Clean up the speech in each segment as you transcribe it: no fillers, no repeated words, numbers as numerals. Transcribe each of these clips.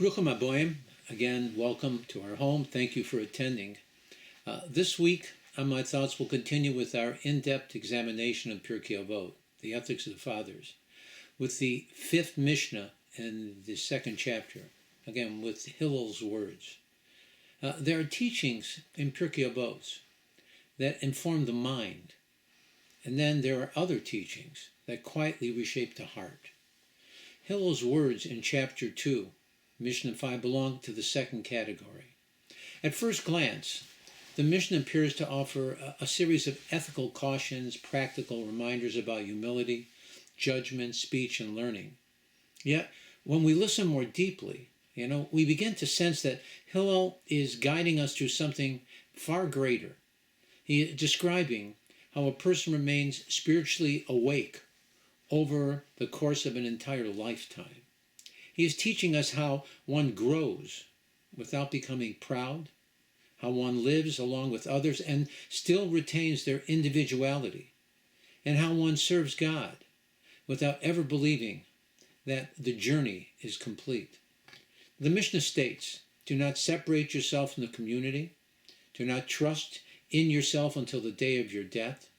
Bruchim Aboim, again, welcome to our home. Thank you for attending. This week, on My Thoughts, we'll continue with our in-depth examination of Pirkei Avot, the Ethics of the Fathers, with the fifth Mishnah in the second chapter, again, with Hillel's words. There are teachings in Pirkei Avot that inform the mind, and then there are other teachings that quietly reshape the heart. Hillel's words in chapter 2, Mishnah 5, belong to the second category. At first glance, the Mishnah appears to offer a series of ethical cautions, practical reminders about humility, judgment, speech, and learning. Yet, when we listen more deeply, we begin to sense that Hillel is guiding us through something far greater. He is describing how a person remains spiritually awake over the course of an entire lifetime. He is teaching us how one grows without becoming proud, how one lives along with others and still retains their individuality, and how one serves God without ever believing that the journey is complete. The Mishnah states, do not separate yourself from the community, do not trust in yourself until the day of your death,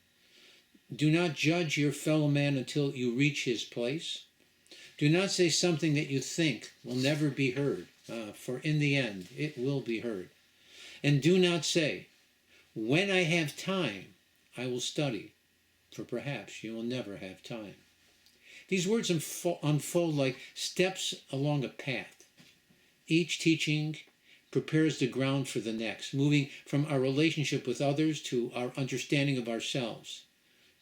do not judge your fellow man until you reach his place. Do not say something that you think will never be heard, for in the end it will be heard. And do not say, when I have time, I will study, for perhaps you will never have time. These words unfold like steps along a path. Each teaching prepares the ground for the next, moving from our relationship with others to our understanding of ourselves,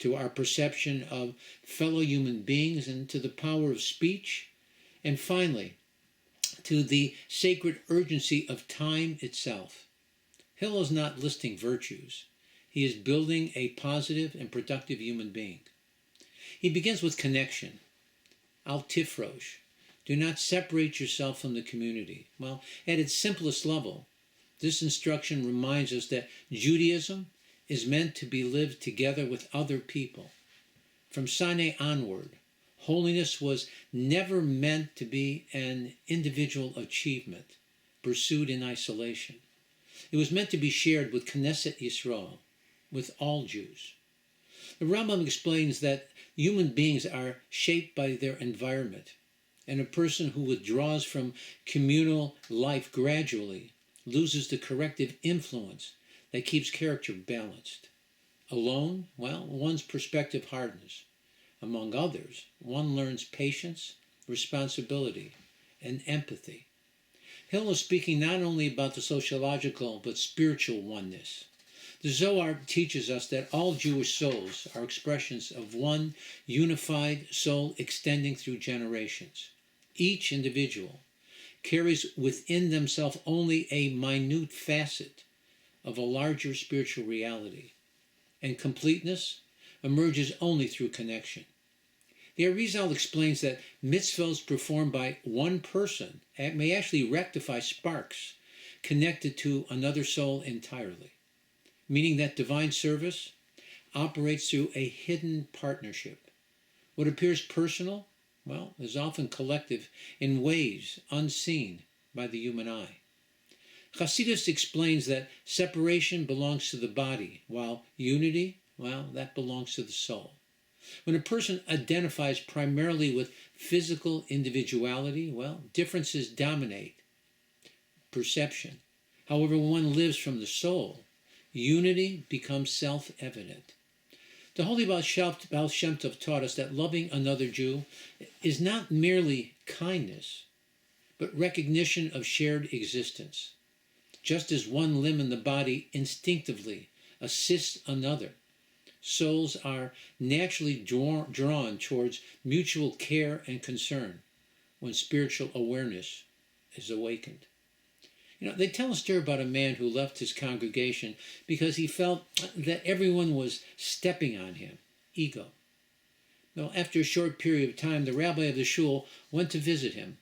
to our perception of fellow human beings, and to the power of speech, and finally, to the sacred urgency of time itself. Hillel is not listing virtues. He is building a positive and productive human being. He begins with connection. Al tifrosh. Do not separate yourself from the community. Well, at its simplest level, this instruction reminds us that Judaism is meant to be lived together with other people. From Sinai onward, holiness was never meant to be an individual achievement pursued in isolation. It was meant to be shared with Knesset Yisrael, with all Jews. The Rambam explains that human beings are shaped by their environment, and a person who withdraws from communal life gradually loses the corrective influence that keeps character balanced. Alone, one's perspective hardens. Among others, one learns patience, responsibility, and empathy. Hillel is speaking not only about the sociological but spiritual oneness. The Zohar teaches us that all Jewish souls are expressions of one unified soul extending through generations. Each individual carries within themselves only a minute facet of a larger spiritual reality, and completeness emerges only through connection. The Arizal explains that mitzvahs performed by one person may actually rectify sparks connected to another soul entirely, meaning that divine service operates through a hidden partnership. What appears personal, is often collective in ways unseen by the human eye. Chassidus explains that separation belongs to the body, while unity, that belongs to the soul. When a person identifies primarily with physical individuality, differences dominate perception. However, when one lives from the soul, unity becomes self-evident. The Holy Baal Shem Tov taught us that loving another Jew is not merely kindness, but recognition of shared existence. Just as one limb in the body instinctively assists another, souls are naturally drawn towards mutual care and concern when spiritual awareness is awakened. They tell a story about a man who left his congregation because he felt that everyone was stepping on him. Ego. After a short period of time, the rabbi of the shul went to visit him.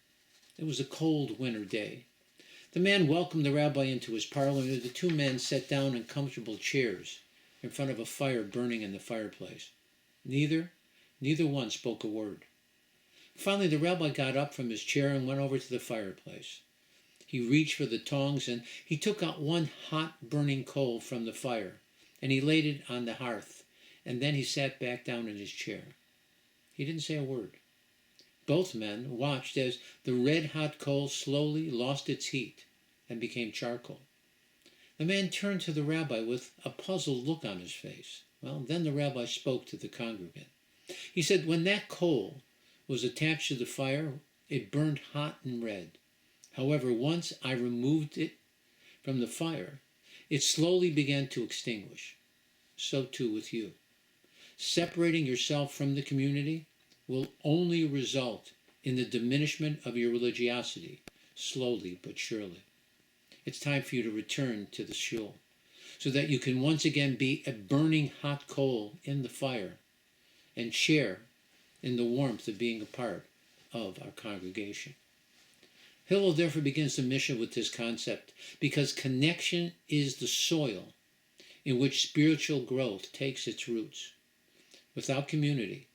It was a cold winter day. The man welcomed the rabbi into his parlor, and the two men sat down in comfortable chairs in front of a fire burning in the fireplace. Neither one spoke a word. Finally, the rabbi got up from his chair and went over to the fireplace. He reached for the tongs and he took out one hot burning coal from the fire and he laid it on the hearth, and then he sat back down in his chair. He didn't say a word. Both men watched as the red-hot coal slowly lost its heat and became charcoal. The man turned to the rabbi with a puzzled look on his face. Well, then the rabbi spoke to the congregant. He said, when that coal was attached to the fire, it burned hot and red. However, once I removed it from the fire, it slowly began to extinguish. So too with you. Separating yourself from the community will only result in the diminishment of your religiosity, slowly but surely. It's time for you to return to the shul, so that you can once again be a burning hot coal in the fire and share in the warmth of being a part of our congregation. Hillel therefore begins the Mishnah with this concept, because connection is the soil in which spiritual growth takes its roots. Without community,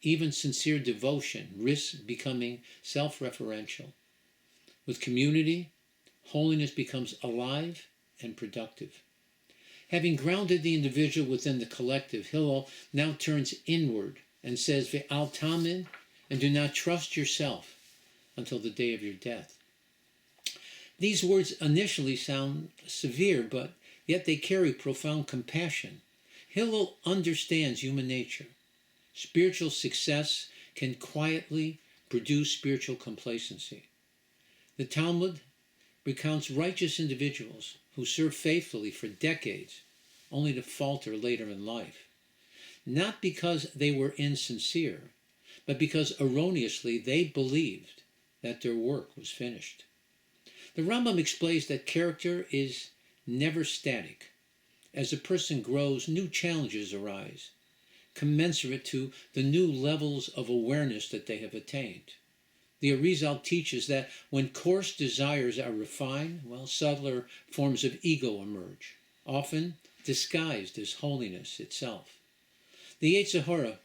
even sincere devotion risks becoming self-referential. With community, holiness becomes alive and productive. Having grounded the individual within the collective, Hillel now turns inward and says, Ve'al tamin, and do not trust yourself until the day of your death. These words initially sound severe, but yet they carry profound compassion. Hillel understands human nature. Spiritual success can quietly produce spiritual complacency. The Talmud recounts righteous individuals who served faithfully for decades, only to falter later in life. Not because they were insincere, but because erroneously they believed that their work was finished. The Rambam explains that character is never static. As a person grows, new challenges arise, commensurate to the new levels of awareness that they have attained. The Arizal teaches that when coarse desires are refined, subtler forms of ego emerge, often disguised as holiness itself. The Yetzer Hara,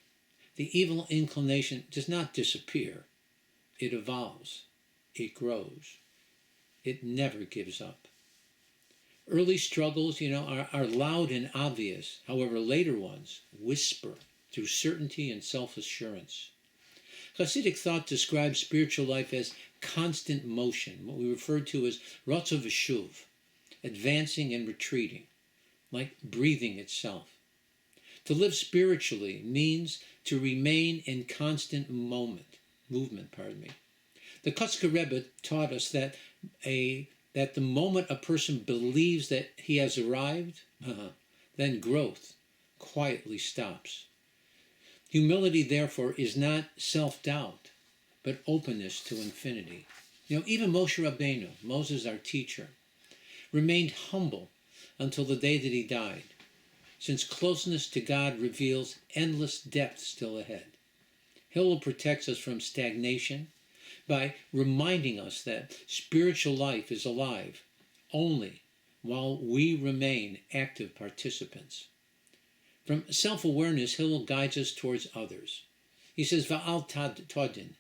the evil inclination, does not disappear. It evolves. It grows. It never gives up. Early struggles, are loud and obvious. However, later ones whisper through certainty and self-assurance. Hasidic thought describes spiritual life as constant motion, what we refer to as rotzav v'shuv, advancing and retreating, like breathing itself. To live spiritually means to remain in constant movement. The Kotzker Rebbe taught us that the moment a person believes that he has arrived, then growth quietly stops. Humility, therefore, is not self-doubt, but openness to infinity. Even Moshe Rabbeinu, Moses our teacher, remained humble until the day that he died, since closeness to God reveals endless depth still ahead. Hillel protects us from stagnation by reminding us that spiritual life is alive only while we remain active participants. From self-awareness, Hillel guides us towards others. He says, Va'al todin,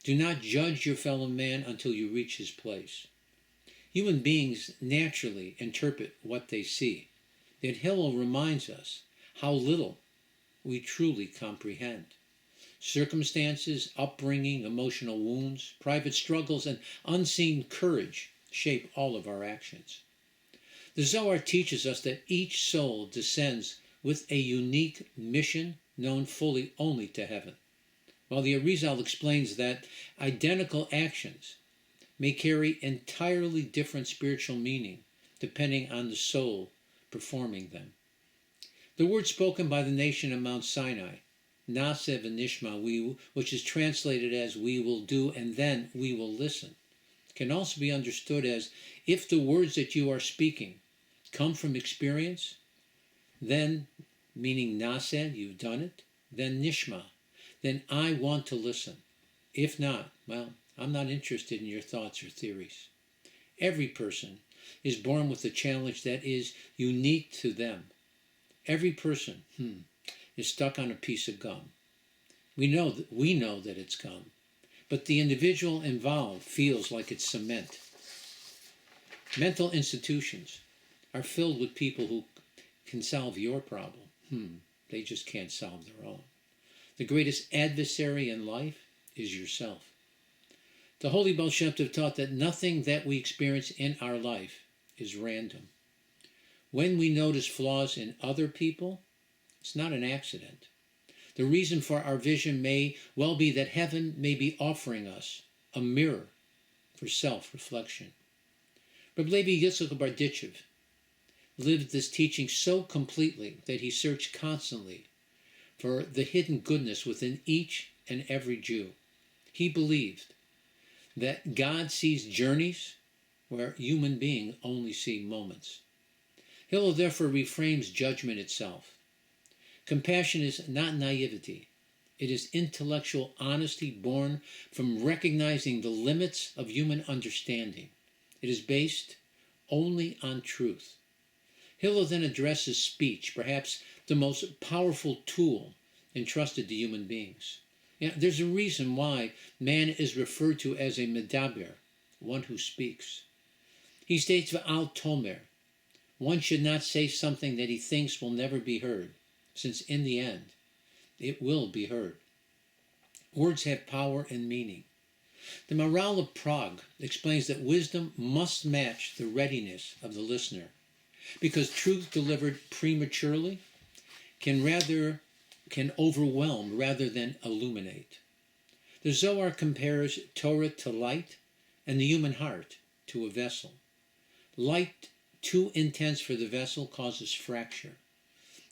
do not judge your fellow man until you reach his place. Human beings naturally interpret what they see, yet Hillel reminds us how little we truly comprehend. Circumstances, upbringing, emotional wounds, private struggles, and unseen courage shape all of our actions. The Zohar teaches us that each soul descends with a unique mission known fully only to heaven, while the Arizal explains that identical actions may carry entirely different spiritual meaning depending on the soul performing them. The word spoken by the nation of Mount Sinai, Naaseh v'nishma, which is translated as we will do and then we will listen, can also be understood as if the words that you are speaking come from experience, then, meaning Naaseh, you've done it, then Nishma, then I want to listen. If not, I'm not interested in your thoughts or theories. Every person is born with a challenge that is unique to them. Every person is stuck on a piece of gum. We know that it's gum, but the individual involved feels like it's cement. Mental institutions are filled with people who can solve your problem. They just can't solve their own. The greatest adversary in life is yourself. The Holy Baal Shem Tov taught that nothing that we experience in our life is random. When we notice flaws in other people, it's not an accident. The reason for our vision may well be that heaven may be offering us a mirror for self-reflection. Rabbi Levi Yitzchak of Berditchev lived this teaching so completely that he searched constantly for the hidden goodness within each and every Jew. He believed that God sees journeys where human beings only see moments. Hillel therefore reframes judgment itself. Compassion is not naivety. It is intellectual honesty born from recognizing the limits of human understanding. It is based only on truth. Hillel then addresses speech, perhaps the most powerful tool entrusted to human beings. There's a reason why man is referred to as a medaber, one who speaks. He states v'al tomer, one should not say something that he thinks will never be heard, since in the end, it will be heard. Words have power and meaning. The Maharal of Prague explains that wisdom must match the readiness of the listener, because truth delivered prematurely can overwhelm rather than illuminate. The Zohar compares Torah to light and the human heart to a vessel. Light too intense for the vessel causes fracture.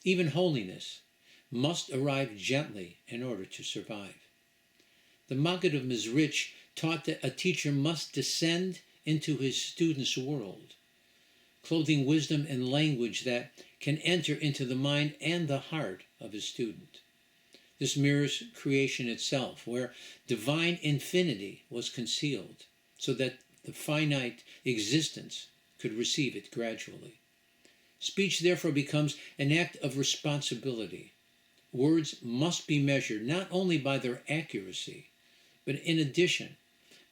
Even holiness must arrive gently in order to survive. The Maggid of Mezrich taught that a teacher must descend into his student's world, clothing wisdom in language that can enter into the mind and the heart of his student. This mirrors creation itself, where divine infinity was concealed, so that the finite existence could receive it gradually. Speech therefore becomes an act of responsibility. Words must be measured not only by their accuracy, but in addition,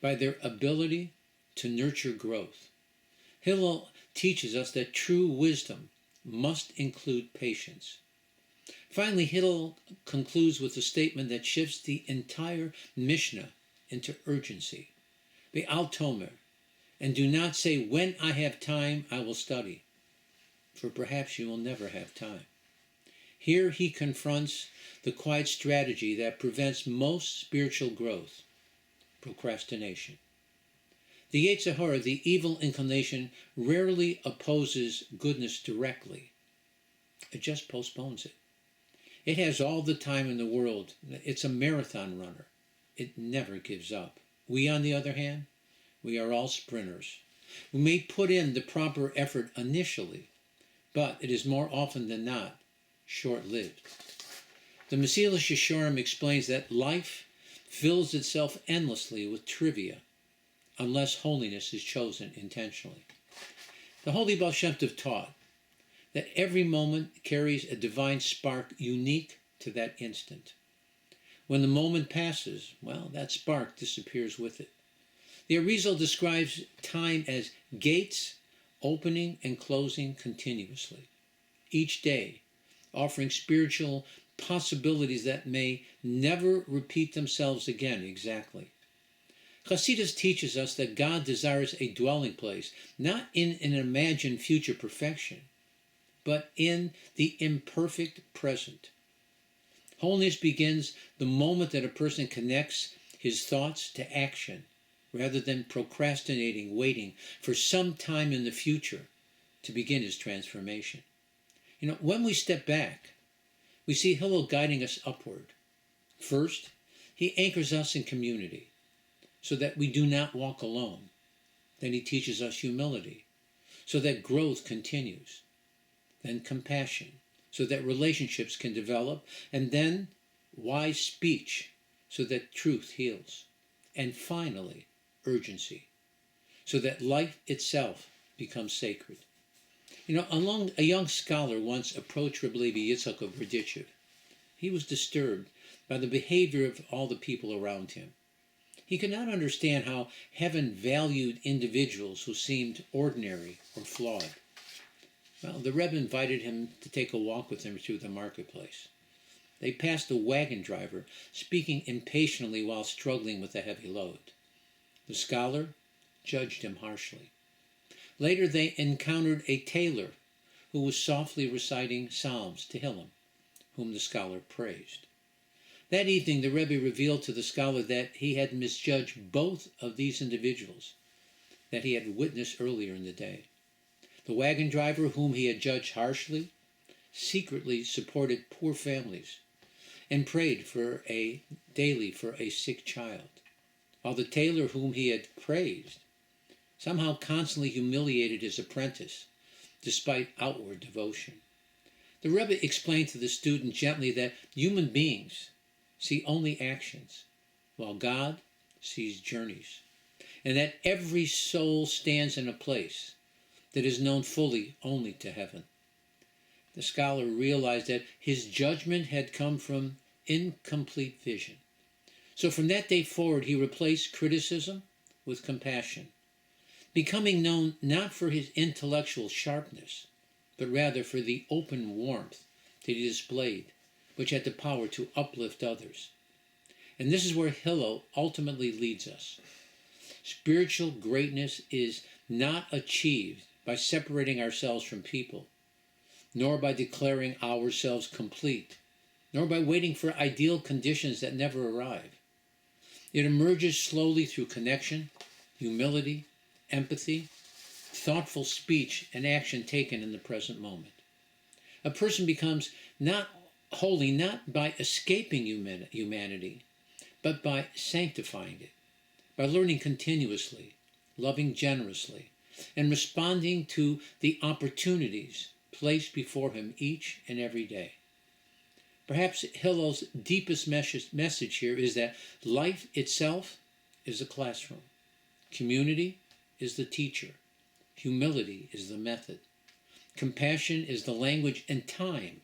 by their ability to nurture growth. Hillel teaches us that true wisdom must include patience. Finally, Hillel concludes with a statement that shifts the entire Mishnah into urgency. Be'al tomer, and do not say, when I have time, I will study, for perhaps you will never have time. Here he confronts the quiet strategy that prevents most spiritual growth: procrastination. The Yetzer Hara, the evil inclination, rarely opposes goodness directly. It just postpones it. It has all the time in the world. It's a marathon runner. It never gives up. We, on the other hand, we are all sprinters. We may put in the proper effort initially, but it is more often than not short-lived. The Mesilas Yesharim explains that life fills itself endlessly with trivia, unless holiness is chosen intentionally. The Holy Baal Shem Tov taught that every moment carries a divine spark unique to that instant. When the moment passes, well, that spark disappears with it. The Arizal describes time as gates opening and closing continuously, each day offering spiritual possibilities that may never repeat themselves again exactly. Chassidus teaches us that God desires a dwelling place, not in an imagined future perfection, but in the imperfect present. Holiness begins the moment that a person connects his thoughts to action, rather than procrastinating, waiting for some time in the future to begin his transformation. When we step back, we see Hillel guiding us upward. First, he anchors us in community, so that we do not walk alone. Then he teaches us humility, so that growth continues. Then compassion, so that relationships can develop. And then wise speech, so that truth heals. And finally, urgency, so that life itself becomes sacred. A young scholar once approached Rabbi Levi Yitzchak of Berditchev. He was disturbed by the behavior of all the people around him. He could not understand how heaven valued individuals who seemed ordinary or flawed. Well, the Rebbe invited him to take a walk with him through the marketplace. They passed a wagon driver, speaking impatiently while struggling with a heavy load. The scholar judged him harshly. Later they encountered a tailor who was softly reciting psalms to Hillel, whom the scholar praised. That evening the Rebbe revealed to the scholar that he had misjudged both of these individuals that he had witnessed earlier in the day. The wagon driver, whom he had judged harshly, secretly supported poor families and prayed daily for a sick child, while the tailor, whom he had praised, somehow constantly humiliated his apprentice despite outward devotion. The Rebbe explained to the student gently that human beings see only actions, while God sees journeys, and that every soul stands in a place that is known fully only to heaven. The scholar realized that his judgment had come from incomplete vision. So from that day forward, he replaced criticism with compassion, becoming known not for his intellectual sharpness, but rather for the open warmth that he displayed, which had the power to uplift others. And this is where Hillel ultimately leads us. Spiritual greatness is not achieved by separating ourselves from people, nor by declaring ourselves complete, nor by waiting for ideal conditions that never arrive. It emerges slowly through connection, humility, empathy, thoughtful speech, and action taken in the present moment. A person becomes not holy not by escaping humanity, but by sanctifying it, by learning continuously, loving generously, and responding to the opportunities placed before him each and every day. Perhaps Hillel's deepest message here is that life itself is a classroom. Community is the teacher. Humility is the method. Compassion is the language, and time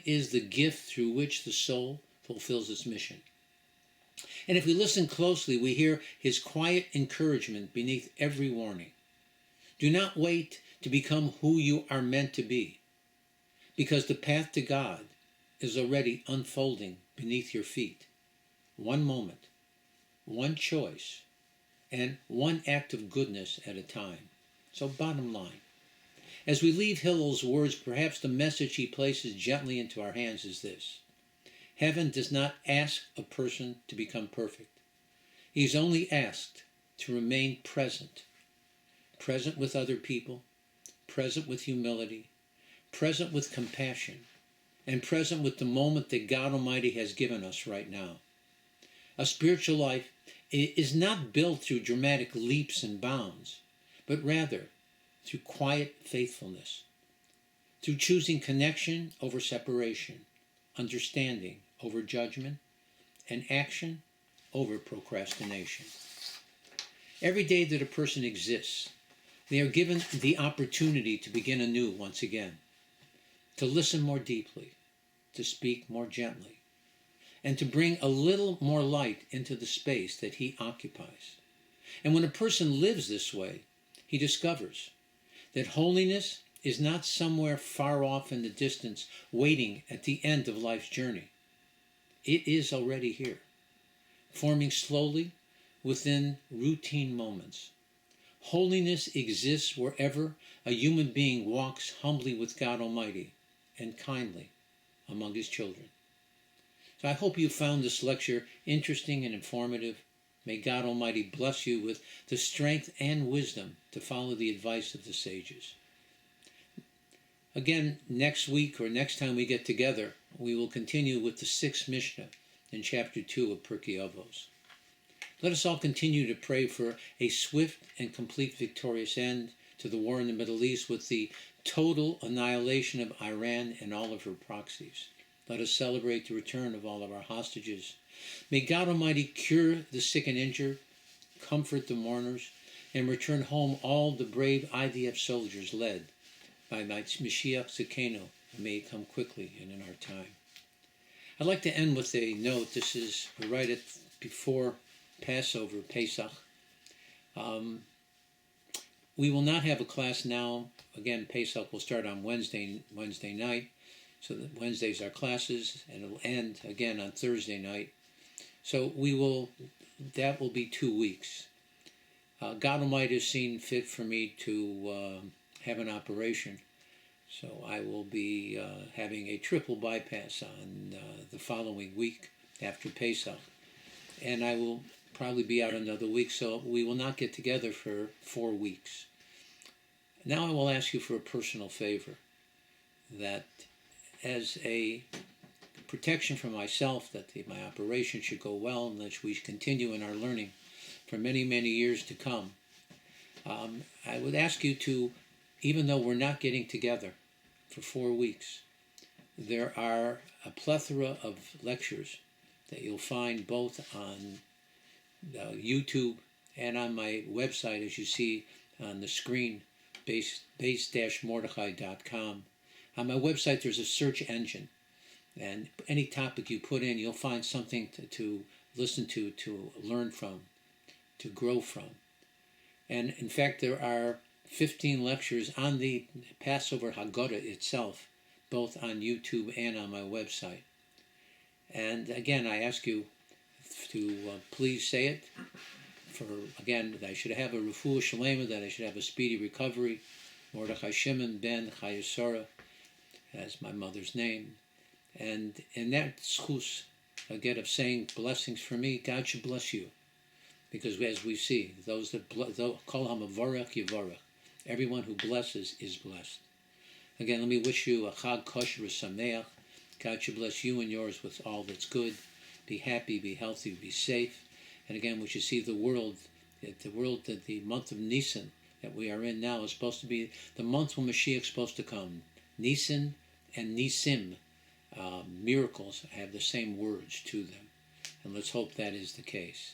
is the gift through which the soul fulfills its mission. And if we listen closely, we hear his quiet encouragement beneath every warning. Do not wait to become who you are meant to be, because the path to God is already unfolding beneath your feet. One moment, one choice, and one act of goodness at a time. So bottom line, as we leave Hillel's words, perhaps the message he places gently into our hands is this. Heaven does not ask a person to become perfect. He's only asked to remain present with other people, present with humility, present with compassion, and present with the moment that God Almighty has given us right now. A spiritual life is not built through dramatic leaps and bounds, but rather through quiet faithfulness, through choosing connection over separation, understanding over judgment, and action over procrastination. Every day that a person exists, they are given the opportunity to begin anew once again, to listen more deeply, to speak more gently, and to bring a little more light into the space that he occupies. And when a person lives this way, he discovers that holiness is not somewhere far off in the distance waiting at the end of life's journey. It is already here, forming slowly within routine moments. Holiness exists wherever a human being walks humbly with God Almighty and kindly among his children. So I hope you found this lecture interesting and informative. May God Almighty bless you with the strength and wisdom to follow the advice of the sages. Again, next week or next time we get together, we will continue with the 6th Mishnah in chapter 2 of Pirkei Avot. Let us all continue to pray for a swift and complete victorious end to the war in the Middle East with the total annihilation of Iran and all of her proxies. Let us celebrate the return of all of our hostages. May God Almighty cure the sick and injured, comfort the mourners, and return home all the brave IDF soldiers led by Mashiach Tzidkenu, and may it come quickly and in our time. I'd like to end with a note. This is right before Passover, Pesach. We will not have a class now. Again, Pesach will start on Wednesday night. So that Wednesdays are classes, and it'll end again on Thursday night. So that will be 2 weeks. God Almighty has seen fit for me to have an operation. So I will be having a triple bypass on the following week after Pesach. And I will probably be out another week, so we will not get together for 4 weeks. Now I will ask you for a personal favor, that as a protection for myself, that my operation should go well and that we continue in our learning for many, many years to come. I would ask you to, even though we're not getting together for 4 weeks, there are a plethora of lectures that you'll find both on YouTube and on my website, as you see on the screen, base-mordechai.com. On my website, there's a search engine, and any topic you put in, you'll find something to listen to learn from, to grow from. And in fact, there are 15 lectures on the Passover Haggadah itself, both on YouTube and on my website. And again, I ask you to please say it. That I should have a refuah shalema, that I should have a speedy recovery. Mordechai Shimon ben Chayesora, as my mother's name. And in that schus, again, of saying blessings for me, God should bless you. Because as we see, those that kol hamavarech yivarech, everyone who blesses is blessed. Again, let me wish you a Chag Kosher Sameach. God should bless you and yours with all that's good. Be happy, be healthy, be safe. And again, we should see the month of Nisan that we are in now is supposed to be the month when Mashiach is supposed to come. Nisan and Nisim, miracles, have the same words to them. And let's hope that is the case.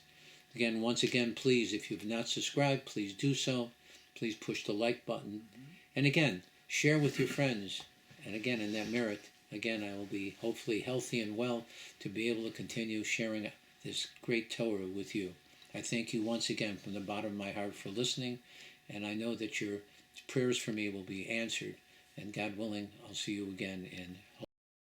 Again, once again, please, if you've not subscribed, please do so. Please push the like button. And again, share with your friends. And again, in that merit, again, I will be hopefully healthy and well to be able to continue sharing this great Torah with you. I thank you once again from the bottom of my heart for listening, and I know that your prayers for me will be answered. And God willing, I'll see you again in